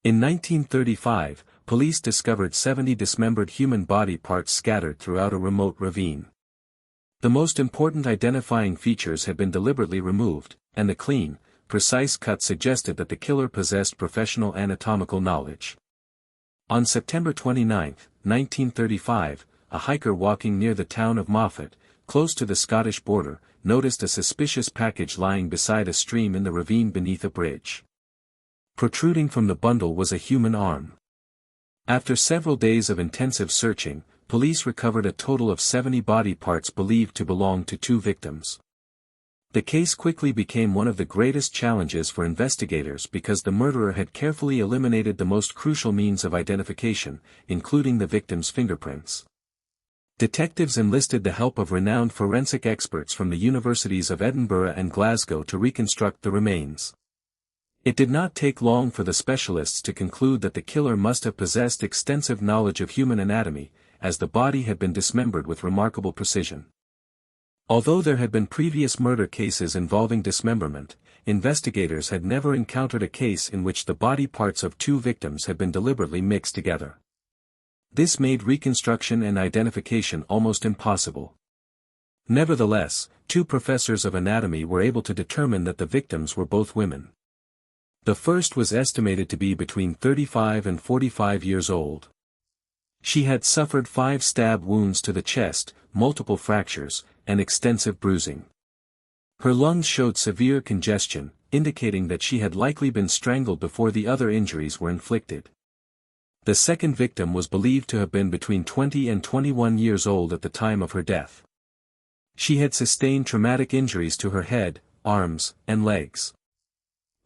In 1935, police discovered 70 dismembered human body parts scattered throughout a remote ravine. The most important identifying features had been deliberately removed, and the clean, precise cut suggested that the killer possessed professional anatomical knowledge. On September 29, 1935, a hiker walking near the town of Moffat, close to the Scottish border, noticed a suspicious package lying beside a stream in the ravine beneath a bridge. Protruding from the bundle was a human arm. After several days of intensive searching, police recovered a total of 70 body parts believed to belong to 2 victims. The case quickly became one of the greatest challenges for investigators because the murderer had carefully eliminated the most crucial means of identification, including the victim's fingerprints. Detectives enlisted the help of renowned forensic experts from the universities of Edinburgh and Glasgow to reconstruct the remains. It did not take long for the specialists to conclude that the killer must have possessed extensive knowledge of human anatomy, as the body had been dismembered with remarkable precision. Although there had been previous murder cases involving dismemberment, investigators had never encountered a case in which the body parts of 2 victims had been deliberately mixed together. This made reconstruction and identification almost impossible. Nevertheless, 2 professors of anatomy were able to determine that the victims were both women. The first was estimated to be between 35 and 45 years old. She had suffered 5 stab wounds to the chest, multiple fractures, and extensive bruising. Her lungs showed severe congestion, indicating that she had likely been strangled before the other injuries were inflicted. The second victim was believed to have been between 20 and 21 years old at the time of her death. She had sustained traumatic injuries to her head, arms, and legs.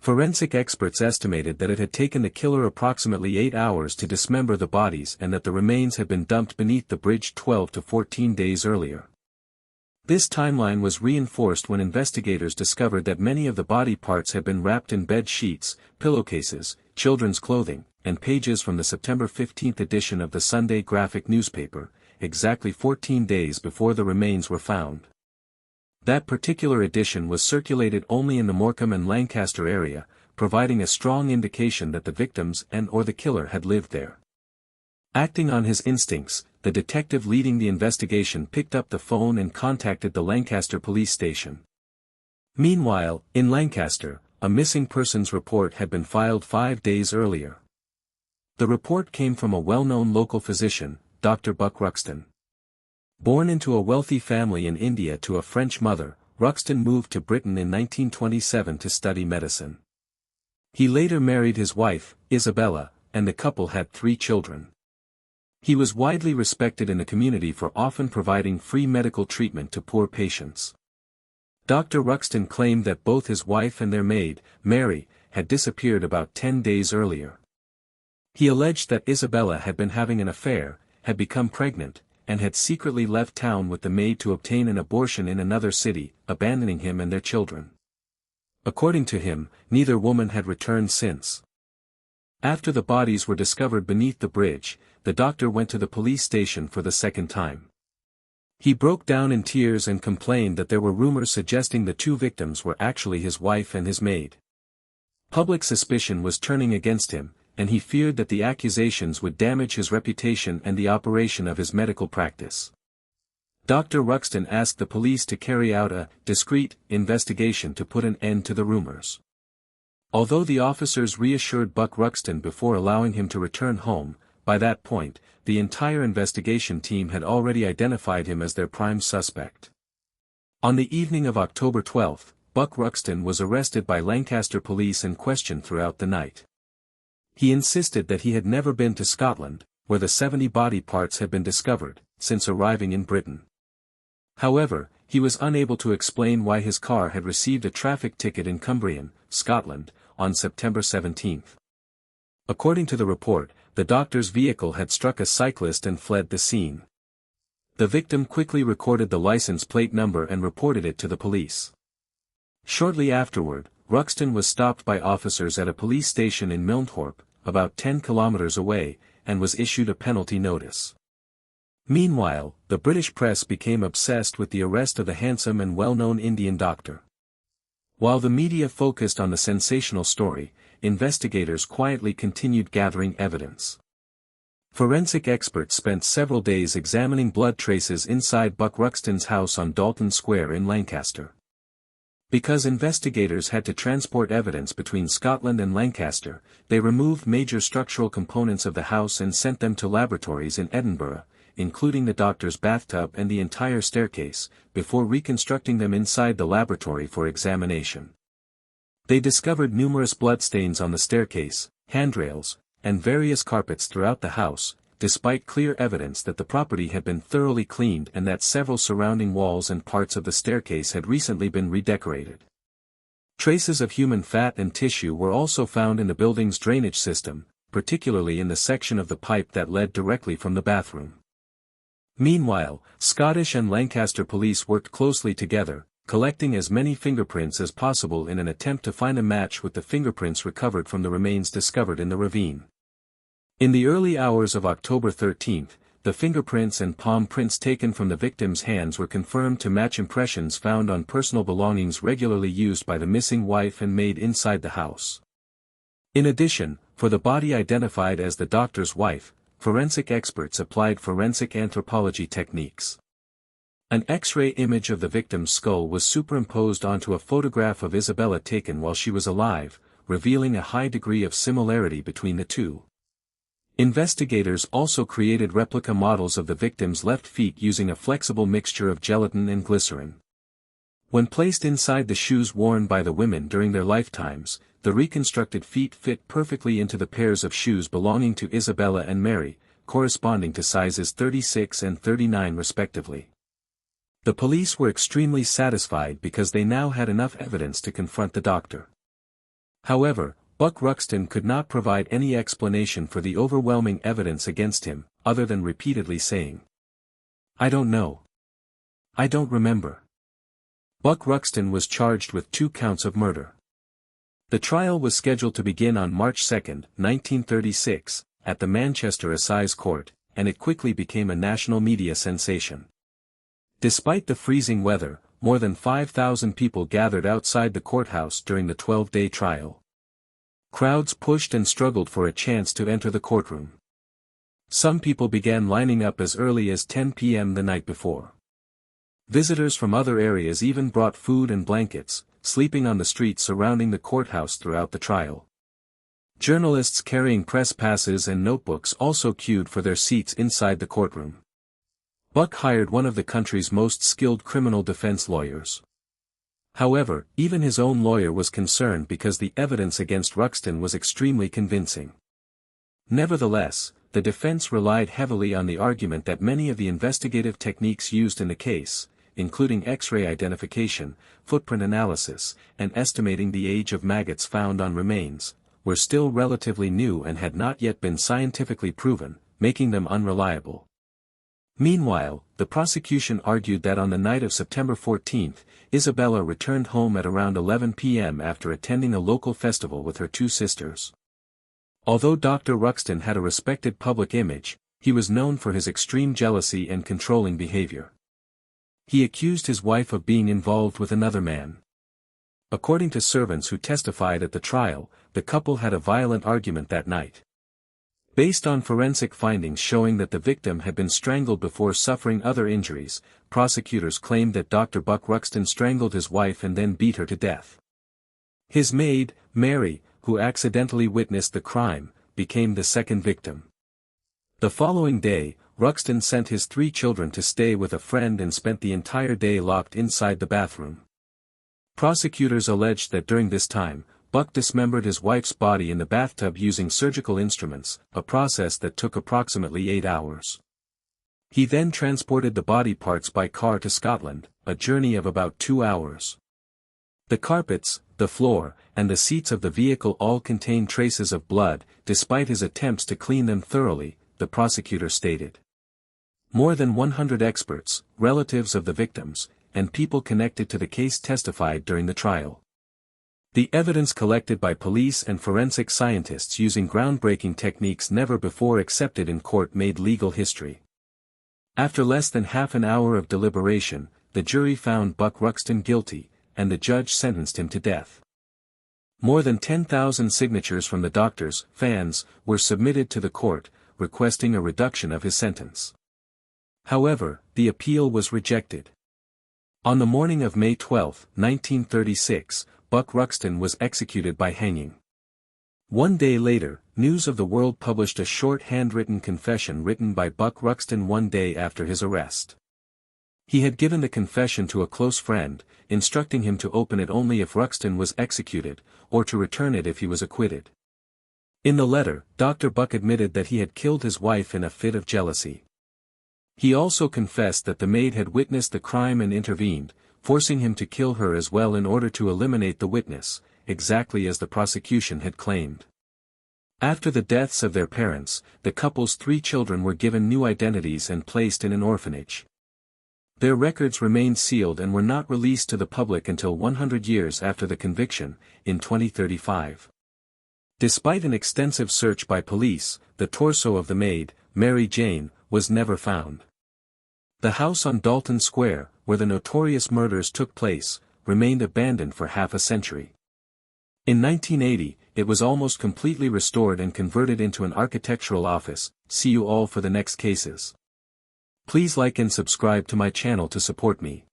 Forensic experts estimated that it had taken the killer approximately 8 hours to dismember the bodies and that the remains had been dumped beneath the bridge 12 to 14 days earlier. This timeline was reinforced when investigators discovered that many of the body parts had been wrapped in bed sheets, pillowcases, children's clothing, and pages from the September 15 edition of the Sunday Graphic newspaper, exactly 14 days before the remains were found. That particular edition was circulated only in the Morecambe and Lancaster area, providing a strong indication that the victims and/or the killer had lived there. Acting on his instincts, the detective leading the investigation picked up the phone and contacted the Lancaster police station. Meanwhile, in Lancaster, a missing persons report had been filed 5 days earlier. The report came from a well-known local physician, Dr. Buck Ruxton. Born into a wealthy family in India to a French mother, Ruxton moved to Britain in 1927 to study medicine. He later married his wife, Isabella, and the couple had 3 children. He was widely respected in the community for often providing free medical treatment to poor patients. Dr. Ruxton claimed that both his wife and their maid, Mary, had disappeared about 10 days earlier. He alleged that Isabella had been having an affair, had become pregnant, and had secretly left town with the maid to obtain an abortion in another city, abandoning him and their children. According to him, neither woman had returned since. After the bodies were discovered beneath the bridge, the doctor went to the police station for the second time. He broke down in tears and complained that there were rumors suggesting the 2 victims were actually his wife and his maid. Public suspicion was turning against him, and he feared that the accusations would damage his reputation and the operation of his medical practice. Dr. Ruxton asked the police to carry out a discreet investigation to put an end to the rumors. Although the officers reassured Buck Ruxton before allowing him to return home, by that point, the entire investigation team had already identified him as their prime suspect. On the evening of October 12, Buck Ruxton was arrested by Lancaster police and questioned throughout the night. He insisted that he had never been to Scotland, where the 70 body parts had been discovered, since arriving in Britain. However, he was unable to explain why his car had received a traffic ticket in Cumbrian, Scotland, on September 17. According to the report, the doctor's vehicle had struck a cyclist and fled the scene. The victim quickly recorded the license plate number and reported it to the police. Shortly afterward, Ruxton was stopped by officers at a police station in Milnthorpe, about 10 kilometers away, and was issued a penalty notice. Meanwhile, the British press became obsessed with the arrest of the handsome and well-known Indian doctor. While the media focused on the sensational story, investigators quietly continued gathering evidence. Forensic experts spent several days examining blood traces inside Buck Ruxton's house on Dalton Square in Lancaster. Because investigators had to transport evidence between Scotland and Lancaster, they removed major structural components of the house and sent them to laboratories in Edinburgh, including the doctor's bathtub and the entire staircase, before reconstructing them inside the laboratory for examination. They discovered numerous bloodstains on the staircase, handrails, and various carpets throughout the house, despite clear evidence that the property had been thoroughly cleaned and that several surrounding walls and parts of the staircase had recently been redecorated. Traces of human fat and tissue were also found in the building's drainage system, particularly in the section of the pipe that led directly from the bathroom. Meanwhile, Scottish and Lancaster police worked closely together, collecting as many fingerprints as possible in an attempt to find a match with the fingerprints recovered from the remains discovered in the ravine. In the early hours of October 13, the fingerprints and palm prints taken from the victim's hands were confirmed to match impressions found on personal belongings regularly used by the missing wife and maid inside the house. In addition, for the body identified as the doctor's wife, forensic experts applied forensic anthropology techniques. An X-ray image of the victim's skull was superimposed onto a photograph of Isabella taken while she was alive, revealing a high degree of similarity between the two. Investigators also created replica models of the victim's left feet using a flexible mixture of gelatin and glycerin. When placed inside the shoes worn by the women during their lifetimes, the reconstructed feet fit perfectly into the pairs of shoes belonging to Isabella and Mary, corresponding to sizes 36 and 39 respectively. The police were extremely satisfied because they now had enough evidence to confront the doctor. However, Buck Ruxton could not provide any explanation for the overwhelming evidence against him, other than repeatedly saying, "I don't know. I don't remember." Buck Ruxton was charged with 2 counts of murder. The trial was scheduled to begin on March 2, 1936, at the Manchester Assize Court, and it quickly became a national media sensation. Despite the freezing weather, more than 5,000 people gathered outside the courthouse during the 12-day trial. Crowds pushed and struggled for a chance to enter the courtroom. Some people began lining up as early as 10 p.m. the night before. Visitors from other areas even brought food and blankets, sleeping on the streets surrounding the courthouse throughout the trial. Journalists carrying press passes and notebooks also queued for their seats inside the courtroom. Buck hired one of the country's most skilled criminal defense lawyers. However, even his own lawyer was concerned because the evidence against Ruxton was extremely convincing. Nevertheless, the defense relied heavily on the argument that many of the investigative techniques used in the case, including X-ray identification, footprint analysis, and estimating the age of maggots found on remains, were still relatively new and had not yet been scientifically proven, making them unreliable. Meanwhile, the prosecution argued that on the night of September 14, Isabella returned home at around 11 p.m. after attending a local festival with her 2 sisters. Although Dr. Ruxton had a respected public image, he was known for his extreme jealousy and controlling behavior. He accused his wife of being involved with another man. According to servants who testified at the trial, the couple had a violent argument that night. Based on forensic findings showing that the victim had been strangled before suffering other injuries, prosecutors claimed that Dr. Buck Ruxton strangled his wife and then beat her to death. His maid, Mary, who accidentally witnessed the crime, became the second victim. The following day, Ruxton sent his 3 children to stay with a friend and spent the entire day locked inside the bathroom. Prosecutors alleged that during this time, Buck dismembered his wife's body in the bathtub using surgical instruments, a process that took approximately 8 hours. He then transported the body parts by car to Scotland, a journey of about 2 hours. The carpets, the floor, and the seats of the vehicle all contained traces of blood, despite his attempts to clean them thoroughly, the prosecutor stated. More than 100 experts, relatives of the victims, and people connected to the case testified during the trial. The evidence collected by police and forensic scientists using groundbreaking techniques never before accepted in court made legal history. After less than half an hour of deliberation, the jury found Buck Ruxton guilty, and the judge sentenced him to death. More than 10,000 signatures from the doctors, fans, were submitted to the court, requesting a reduction of his sentence. However, the appeal was rejected. On the morning of May 12, 1936, Buck Ruxton was executed by hanging. One day later, News of the World published a short handwritten confession written by Buck Ruxton one day after his arrest. He had given the confession to a close friend, instructing him to open it only if Ruxton was executed, or to return it if he was acquitted. In the letter, Dr. Buck admitted that he had killed his wife in a fit of jealousy. He also confessed that the maid had witnessed the crime and intervened, forcing him to kill her as well in order to eliminate the witness, exactly as the prosecution had claimed. After the deaths of their parents, the couple's 3 children were given new identities and placed in an orphanage. Their records remained sealed and were not released to the public until 100 years after the conviction, in 2035. Despite an extensive search by police, the torso of the maid, Mary Jane, was never found. The house on Dalton Square, where the notorious murders took place, remained abandoned for half a century. In 1980, it was almost completely restored and converted into an architectural office. See you all for the next cases. Please like and subscribe to my channel to support me.